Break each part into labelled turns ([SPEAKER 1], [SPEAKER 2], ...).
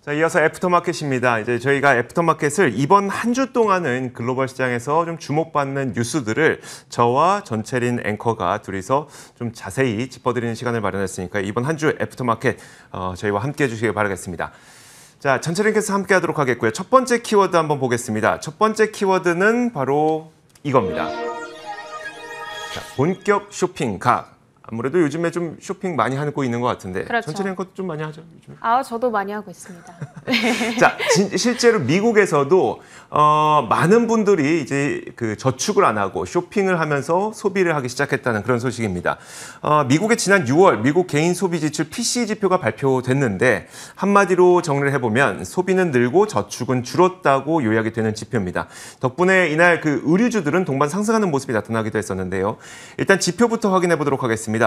[SPEAKER 1] 자, 이어서 애프터마켓입니다. 이제 저희가 애프터마켓을 이번 한 주 동안은 글로벌 시장에서 좀 주목받는 뉴스들을 저와 전채린 앵커가 둘이서 좀 자세히 짚어드리는 시간을 마련했으니까 이번 한 주 애프터마켓 저희와 함께 해주시길 바라겠습니다. 자, 전채린께서 함께 하도록 하겠고요. 첫 번째 키워드 한번 보겠습니다. 첫 번째 키워드는 바로 이겁니다. 자, 본격 쇼핑 각. 아무래도 요즘에 좀 쇼핑 많이 하고 있는 것 같은데
[SPEAKER 2] 그렇죠.
[SPEAKER 1] 전체적인 것도 좀 많이 하죠. 요즘에.
[SPEAKER 2] 저도 많이 하고 있습니다.
[SPEAKER 1] 자, 실제로 미국에서도 많은 분들이 이제 그 저축을 안 하고 쇼핑을 하면서 소비를 하기 시작했다는 그런 소식입니다. 미국의 지난 6월 미국 개인 소비 지출 PCE 지표가 발표됐는데 한마디로 정리를 해보면 소비는 늘고 저축은 줄었다고 요약이 되는 지표입니다. 덕분에 이날 그 의류주들은 동반 상승하는 모습이 나타나기도 했었는데요. 일단 지표부터 확인해 보도록 하겠습니다.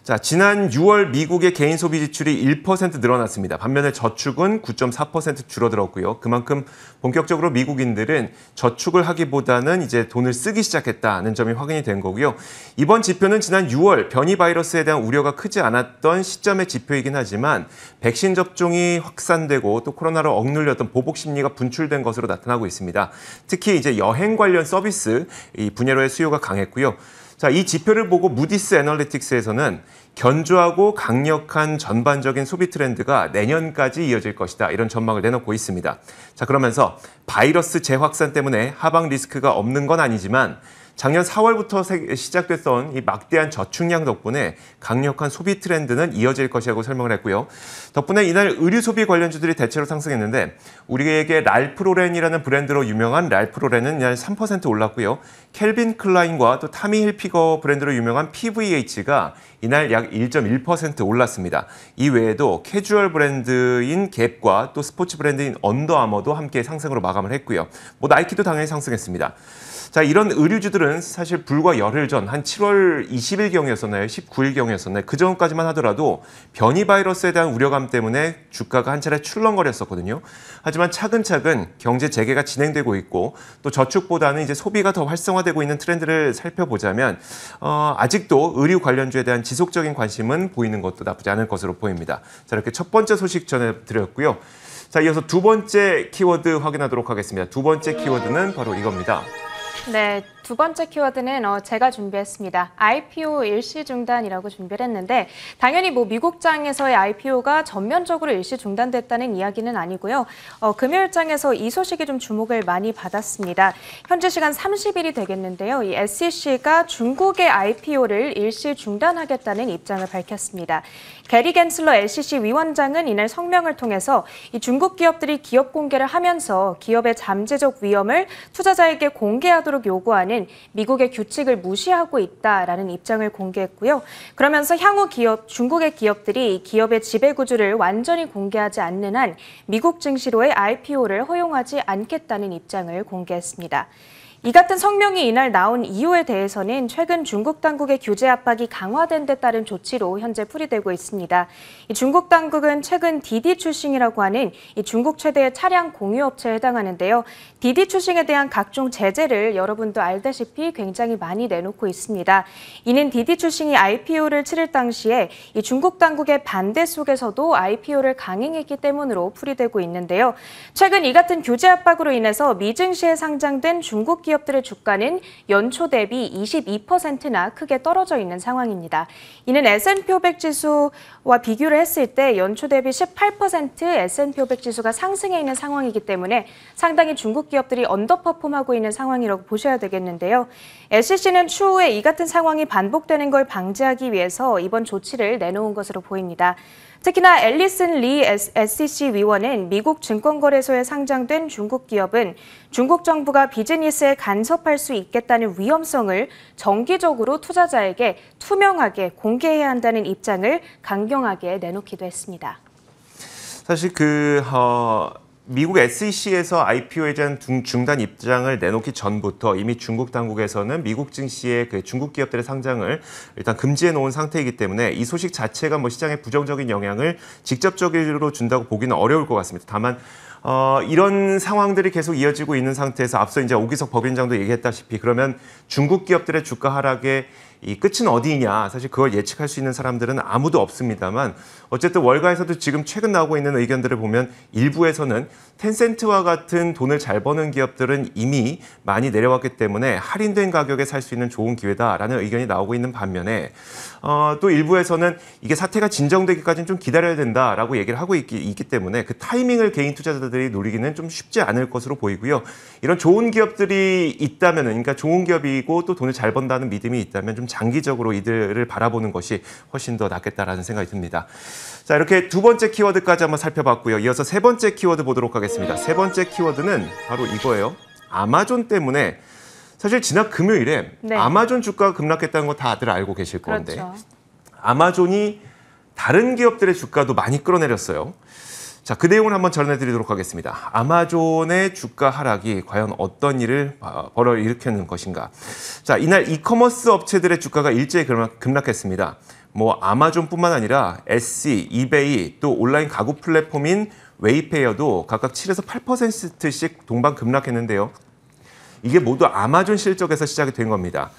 [SPEAKER 1] 자, 지난 6월 미국의 개인 소비 지출이 1% 늘어났습니다. 반면에 저축은 9.4% 줄어들었고요. 그만큼 본격적으로 미국인들은 저축을 하기보다는 이제 돈을 쓰기 시작했다는 점이 확인이 된 거고요. 이번 지표는 지난 6월 변이 바이러스에 대한 우려가 크지 않았던 시점의 지표이긴 하지만 백신 접종이 확산되고 또 코로나로 억눌렸던 보복 심리가 분출된 것으로 나타나고 있습니다. 특히 이제 여행 관련 서비스 이 분야로의 수요가 강했고요. 자, 이 지표를 보고 무디스 애널리틱스에서는 견조하고 강력한 전반적인 소비 트렌드가 내년까지 이어질 것이다. 이런 전망을 내놓고 있습니다. 자, 그러면서 바이러스 재확산 때문에 하방 리스크가 없는 건 아니지만 작년 4월부터 시작됐던 이 막대한 저축량 덕분에 강력한 소비 트렌드는 이어질 것이라고 설명을 했고요. 덕분에 이날 의류 소비 관련주들이 대체로 상승했는데 우리에게 랄프 로렌이라는 브랜드로 유명한 랄프 로렌은 이날 3% 올랐고요. 캘빈 클라인과 또 타미 힐피거 브랜드로 유명한 PVH가 이날 약 1.1% 올랐습니다. 이 외에도 캐주얼 브랜드인 갭과 또 스포츠 브랜드인 언더아머도 함께 상승으로 마감을 했고요. 나이키도 당연히 상승했습니다. 자, 이런 의류주들은 사실 불과 열흘 전 한 7월 20일경이었었나요? 19일경이었었나요? 그 전까지만 하더라도 변이 바이러스에 대한 우려감 때문에 주가가 한 차례 출렁거렸었거든요. 하지만 차근차근 경제 재개가 진행되고 있고 또 저축보다는 이제 소비가 더 활성화되고 있는 트렌드를 살펴보자면 아직도 의류 관련주에 대한 지속적인 관심은 보이는 것도 나쁘지 않을 것으로 보입니다. 자, 이렇게 첫 번째 소식 전해드렸고요. 자, 이어서 두 번째 키워드 확인하도록 하겠습니다. 두 번째 키워드는 바로 이겁니다.
[SPEAKER 2] 네, 두 번째 키워드는 제가 준비했습니다. IPO 일시 중단이라고 준비를 했는데 당연히 미국장에서의 IPO가 전면적으로 일시 중단됐다는 이야기는 아니고요. 금요일장에서 이 소식이 좀 주목을 많이 받았습니다. 현지 시간 30일이 되겠는데요. 이 SEC가 중국의 IPO를 일시 중단하겠다는 입장을 밝혔습니다. 게리 겐슬러 SEC 위원장은 이날 성명을 통해서 이 중국 기업들이 기업 공개를 하면서 기업의 잠재적 위험을 투자자에게 공개하도록 요구하는 미국의 규칙을 무시하고 있다라는 입장을 공개했고요. 그러면서 향후 중국의 기업들이 기업의 지배구조를 완전히 공개하지 않는 한 미국 증시로의 IPO를 허용하지 않겠다는 입장을 공개했습니다. 이 같은 성명이 이날 나온 이유에 대해서는 최근 중국 당국의 규제 압박이 강화된 데 따른 조치로 현재 풀이되고 있습니다. 이 중국 당국은 최근 디디 추싱이라고 하는 이 중국 최대의 차량 공유업체에 해당하는데요. 디디 추싱에 대한 각종 제재를 여러분도 알다시피 굉장히 많이 내놓고 있습니다. 이는 디디 추싱이 IPO를 치를 당시에 이 중국 당국의 반대 속에서도 IPO를 강행했기 때문으로 풀이되고 있는데요. 최근 이 같은 규제 압박으로 인해서 미증시에 상장된 중국 기업들의 주가는 연초 대비 22%나 크게 떨어져 있는 상황입니다. 이는 S&P 500 지수와 비교를 했을 때 연초 대비 18% S&P 500 지수가 상승해 있는 상황이기 때문에 상당히 중국 기업들이 언더퍼폼하고 있는 상황이라고 보셔야 되겠는데요. SEC는 추후에 이 같은 상황이 반복되는 걸 방지하기 위해서 이번 조치를 내놓은 것으로 보입니다. 특히나 앨리슨 리 SEC 위원은 미국 증권거래소에 상장된 중국 기업은 중국 정부가 비즈니스에 간섭할 수 있겠다는 위험성을 정기적으로 투자자에게 투명하게 공개해야 한다는 입장을 강경하게 내놓기도 했습니다.
[SPEAKER 1] 사실 미국 SEC에서 IPO에 대한 중단 입장을 내놓기 전부터 이미 중국 당국에서는 미국 증시의 중국 기업들의 상장을 일단 금지해 놓은 상태이기 때문에 이 소식 자체가 시장에 부정적인 영향을 직접적으로 준다고 보기는 어려울 것 같습니다. 다만 이런 상황들이 계속 이어지고 있는 상태에서 앞서 이제 오기석 법인장도 얘기했다시피 그러면 중국 기업들의 주가 하락에 이 끝은 어디냐 사실 그걸 예측할 수 있는 사람들은 아무도 없습니다만 어쨌든 월가에서도 지금 최근 나오고 있는 의견들을 보면 일부에서는 텐센트와 같은 돈을 잘 버는 기업들은 이미 많이 내려왔기 때문에 할인된 가격에 살 수 있는 좋은 기회다라는 의견이 나오고 있는 반면에 또 일부에서는 이게 사태가 진정되기까지는 좀 기다려야 된다라고 얘기를 하고 있기 때문에 그 타이밍을 개인 투자자들이 노리기는 좀 쉽지 않을 것으로 보이고요. 이런 좋은 기업들이 있다면은 그러니까 좋은 기업이고 또 돈을 잘 번다는 믿음이 있다면 좀 장기적으로 이들을 바라보는 것이 훨씬 더 낫겠다라는 생각이 듭니다. 자, 이렇게 두 번째 키워드까지 한번 살펴봤고요. 이어서 세 번째 키워드 보도록 하겠습니다. 세 번째 키워드는 바로 이거예요. 아마존 때문에 사실 지난 금요일에
[SPEAKER 2] 네.
[SPEAKER 1] 아마존 주가가 급락했다는 거 다들 알고 계실 건데
[SPEAKER 2] 그렇죠.
[SPEAKER 1] 아마존이 다른 기업들의 주가도 많이 끌어내렸어요. 자, 그 내용을 한번 전해드리도록 하겠습니다. 아마존의 주가 하락이 과연 어떤 일을 벌어일으켰는 것인가. 자, 이날 이커머스 업체들의 주가가 일제히 급락했습니다. 뭐 아마존뿐만 아니라 에시, 이베이, 또 온라인 가구 플랫폼인 웨이페이어도 각각 7에서 8%씩 동반 급락했는데요. 이게 모두 아마존 실적에서 시작이 된 겁니다.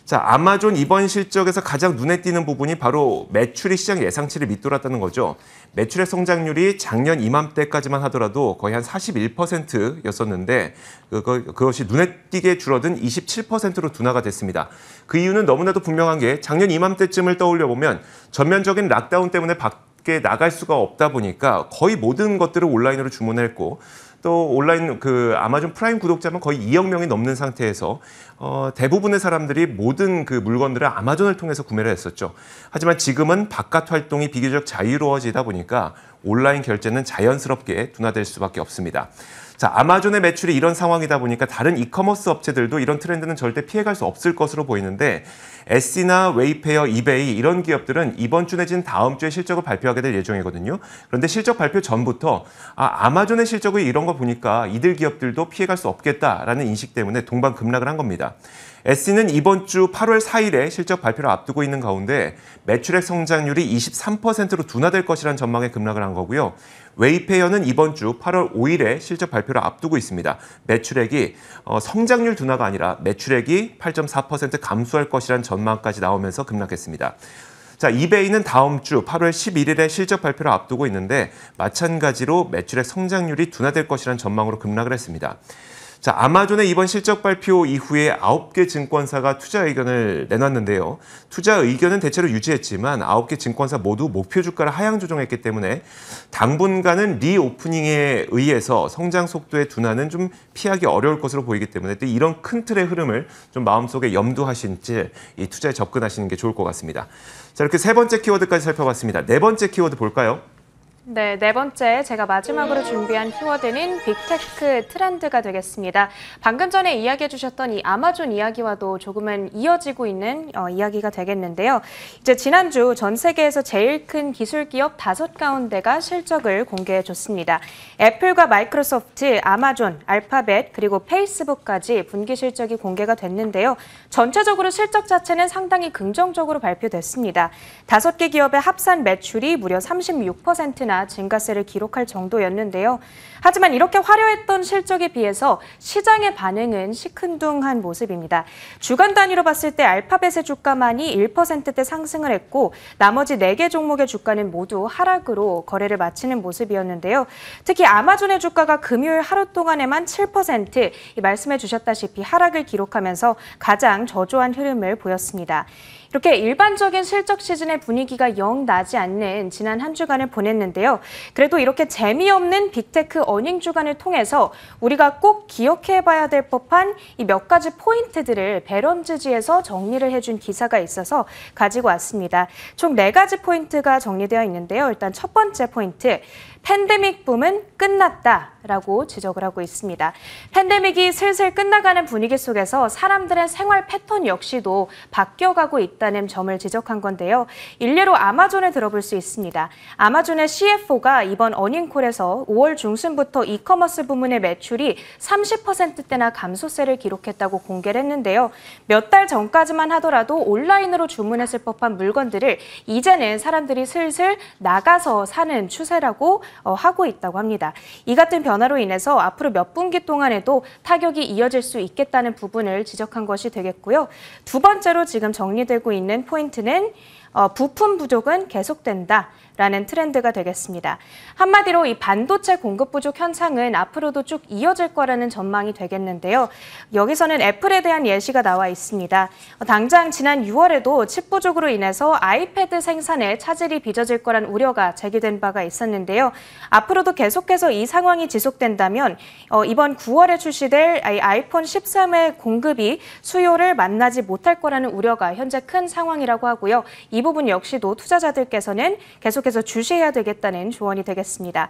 [SPEAKER 1] 자, 아마존 이번 실적에서 가장 눈에 띄는 부분이 바로 매출이 시장 예상치를 밑돌았다는 거죠. 매출의 성장률이 작년 이맘때까지만 하더라도 거의 한 41%였었는데 그것이 눈에 띄게 줄어든 27%로 둔화가 됐습니다. 그 이유는 너무나도 분명한 게 작년 이맘때쯤을 떠올려 보면 전면적인 락다운 때문에 밖에 나갈 수가 없다 보니까 거의 모든 것들을 온라인으로 주문했고 또 온라인 그 아마존 프라임 구독자만 거의 2억 명이 넘는 상태에서 대부분의 사람들이 모든 그 물건들을 아마존을 통해서 구매를 했었죠. 하지만 지금은 바깥 활동이 비교적 자유로워지다 보니까 온라인 결제는 자연스럽게 둔화될 수밖에 없습니다. 자, 아마존의 매출이 이런 상황이다 보니까 다른 이커머스 업체들도 이런 트렌드는 절대 피해갈 수 없을 것으로 보이는데 에시나 웨이페어, 이베이 이런 기업들은 이번 주 내지는 다음 주에 실적을 발표하게 될 예정이거든요. 그런데 실적 발표 전부터 아마존의 실적이 이런 거 보니까 이들 기업들도 피해갈 수 없겠다라는 인식 때문에 동반 급락을 한 겁니다. 에시는 이번 주 8월 4일에 실적 발표를 앞두고 있는 가운데 매출액 성장률이 23%로 둔화될 것이라는 전망에 급락을 한 거고요. 웨이페이어는 이번 주 8월 5일에 실적 발표를 앞두고 있습니다. 매출액이 성장률 둔화가 아니라 매출액이 8.4% 감소할 것이라는 전망까지 나오면서 급락했습니다. 자, 이베이는 다음 주 8월 11일에 실적 발표를 앞두고 있는데 마찬가지로 매출액 성장률이 둔화될 것이라는 전망으로 급락을 했습니다. 자, 아마존의 이번 실적 발표 이후에 9개 증권사가 투자 의견을 내놨는데요. 투자 의견은 대체로 유지했지만 9개 증권사 모두 목표 주가를 하향 조정했기 때문에 당분간은 리오프닝에 의해서 성장 속도의 둔화는 좀 피하기 어려울 것으로 보이기 때문에 또 이런 큰 틀의 흐름을 좀 마음속에 염두하신 채 이 투자에 접근하시는 게 좋을 것 같습니다. 자, 이렇게 세 번째 키워드까지 살펴봤습니다. 네 번째 키워드 볼까요?
[SPEAKER 2] 네, 네 번째 제가 마지막으로 준비한 키워드는 빅테크 트렌드가 되겠습니다. 방금 전에 이야기해 주셨던 이 아마존 이야기와도 조금은 이어지고 있는 이야기가 되겠는데요. 이제 지난주 전 세계에서 제일 큰 기술 기업 5가운데가 실적을 공개해 줬습니다. 애플과 마이크로소프트, 아마존, 알파벳, 그리고 페이스북까지 분기 실적이 공개가 됐는데요. 전체적으로 실적 자체는 상당히 긍정적으로 발표됐습니다. 5개 기업의 합산 매출이 무려 36%나 증가세를 기록할 정도였는데요. 하지만 이렇게 화려했던 실적에 비해서 시장의 반응은 시큰둥한 모습입니다. 주간 단위로 봤을 때 알파벳의 주가만이 1%대 상승을 했고 나머지 4개 종목의 주가는 모두 하락으로 거래를 마치는 모습이었는데요. 특히 아마존의 주가가 금요일 하루 동안에만 7% 말씀해 주셨다시피 하락을 기록하면서 가장 저조한 흐름을 보였습니다. 이렇게 일반적인 실적 시즌의 분위기가 영 나지 않는 지난 한 주간을 보냈는데요. 그래도 이렇게 재미없는 빅테크 어닝 주간을 통해서 우리가 꼭 기억해봐야 될 법한 이 몇 가지 포인트들을 배런즈지에서 정리를 해준 기사가 있어서 가지고 왔습니다. 총 4가지 포인트가 정리되어 있는데요. 일단 첫 번째 포인트. 팬데믹 붐은 끝났다라고 지적을 하고 있습니다. 팬데믹이 슬슬 끝나가는 분위기 속에서 사람들의 생활 패턴 역시도 바뀌어가고 있다. 있다는 점을 지적한 건데요. 일례로 아마존을 들어볼 수 있습니다. 아마존의 CFO가 이번 어닝콜에서 5월 중순부터 이커머스 부문의 매출이 30%대나 감소세를 기록했다고 공개를 했는데요. 몇 달 전까지만 하더라도 온라인으로 주문했을 법한 물건들을 이제는 사람들이 슬슬 나가서 사는 추세라고 하고 있다고 합니다. 이 같은 변화로 인해서 앞으로 몇 분기 동안에도 타격이 이어질 수 있겠다는 부분을 지적한 것이 되겠고요. 두 번째로 지금 정리되고 있는 포인트는 부품 부족은 계속된다라는 트렌드가 되겠습니다. 한마디로 이 반도체 공급 부족 현상은 앞으로도 쭉 이어질 거라는 전망이 되겠는데요. 여기서는 애플에 대한 예시가 나와 있습니다. 당장 지난 6월에도 칩 부족으로 인해서 아이패드 생산에 차질이 빚어질 거란 우려가 제기된 바가 있었는데요. 앞으로도 계속해서 이 상황이 지속된다면 이번 9월에 출시될 아이폰 13의 공급이 수요를 만나지 못할 거라는 우려가 현재 큰 상황이라고 하고요. 이 부분 역시도 투자자들께서는 계속해서 주시해야 되겠다는 조언이 되겠습니다.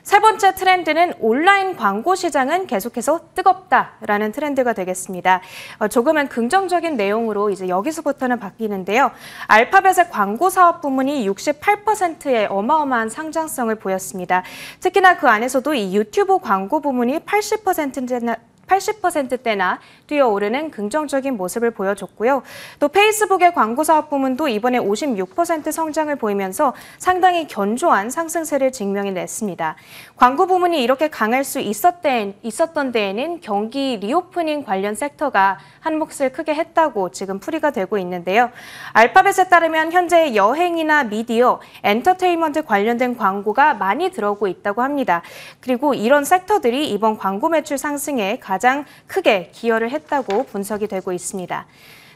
[SPEAKER 2] 세 번째 트렌드는 온라인 광고 시장은 계속해서 뜨겁다라는 트렌드가 되겠습니다. 조금은 긍정적인 내용으로 이제 여기서부터는 바뀌는데요. 알파벳의 광고 사업 부문이 68%의 어마어마한 상장성을 보였습니다. 특히나 그 안에서도 이 유튜브 광고 부문이 80%대나 뛰어오르는 긍정적인 모습을 보여줬고요. 또 페이스북의 광고 사업 부문도 이번에 56% 성장을 보이면서 상당히 견조한 상승세를 증명해냈습니다. 광고 부문이 이렇게 강할 수 있었던 데에는 경기 리오프닝 관련 섹터가 한 몫을 크게 했다고 지금 풀이가 되고 있는데요. 알파벳에 따르면 현재 여행이나 미디어, 엔터테인먼트 관련된 광고가 많이 들어오고 있다고 합니다. 그리고 이런 섹터들이 이번 광고 매출 상승에 가장 크게 기여를 했다고 분석이 되고 있습니다.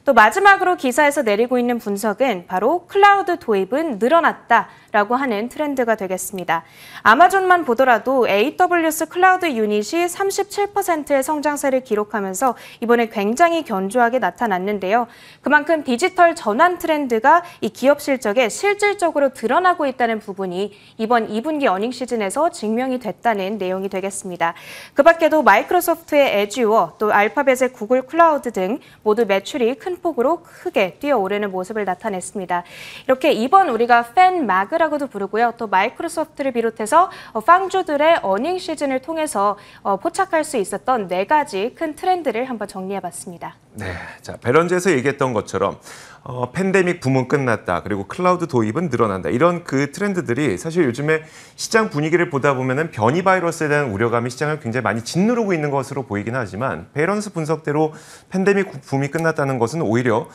[SPEAKER 2] 또 마지막으로 기사에서 내리고 있는 분석은 바로 클라우드 도입은 늘어났다라고 하는 트렌드가 되겠습니다. 아마존만 보더라도 AWS 클라우드 유닛이 37%의 성장세를 기록하면서 이번에 굉장히 견조하게 나타났는데요. 그만큼 디지털 전환 트렌드가 이 기업 실적에 실질적으로 드러나고 있다는 부분이 이번 2분기 어닝 시즌에서 증명이 됐다는 내용이 되겠습니다. 그 밖에도 마이크로소프트의 애주어, 또 알파벳의 구글 클라우드 등 모두 매출이 큰 폭으로 크게 뛰어오르는 모습을 나타냈습니다. 이렇게 이번 우리가 팬마그라고도 부르고요. 또 마이크로소프트를 비롯해서 팡주들의 어닝 시즌을 통해서 포착할 수 있었던 4가지 큰 트렌드를 한번 정리해봤습니다.
[SPEAKER 1] 네, 자 배런즈에서 얘기했던 것처럼 팬데믹 붐은 끝났다. 그리고 클라우드 도입은 늘어난다. 이런 그 트렌드들이 사실 요즘에 시장 분위기를 보다 보면은 변이 바이러스에 대한 우려감이 시장을 굉장히 많이 짓누르고 있는 것으로 보이긴 하지만 베런스 분석대로 팬데믹 붐이 끝났다는 것은 오히려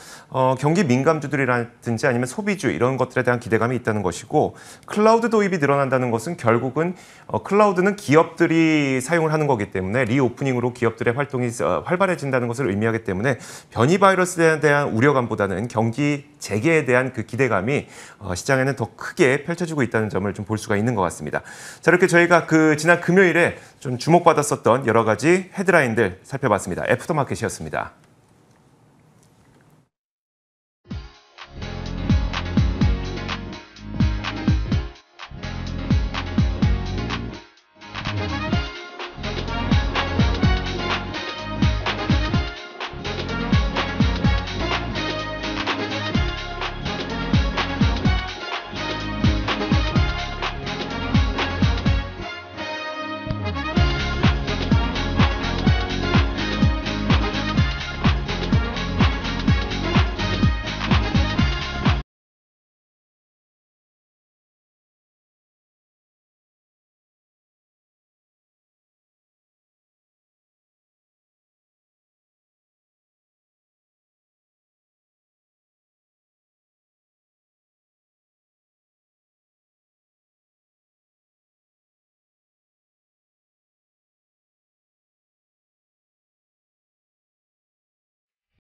[SPEAKER 1] 경기 민감주들이라든지 아니면 소비주 이런 것들에 대한 기대감이 있다는 것이고 클라우드 도입이 늘어난다는 것은 결국은 클라우드는 기업들이 사용을 하는 거기 때문에 리오프닝으로 기업들의 활동이 활발해진다는 것을 의미하기 때문에 변이 바이러스에 대한 우려감보다는 경기 재개에 대한 그 기대감이 시장에는 더 크게 펼쳐지고 있다는 점을 좀 볼 수가 있는 것 같습니다. 자, 이렇게 저희가 지난 금요일에 좀 주목받았었던 여러 가지 헤드라인들 살펴봤습니다. 애프터마켓이었습니다.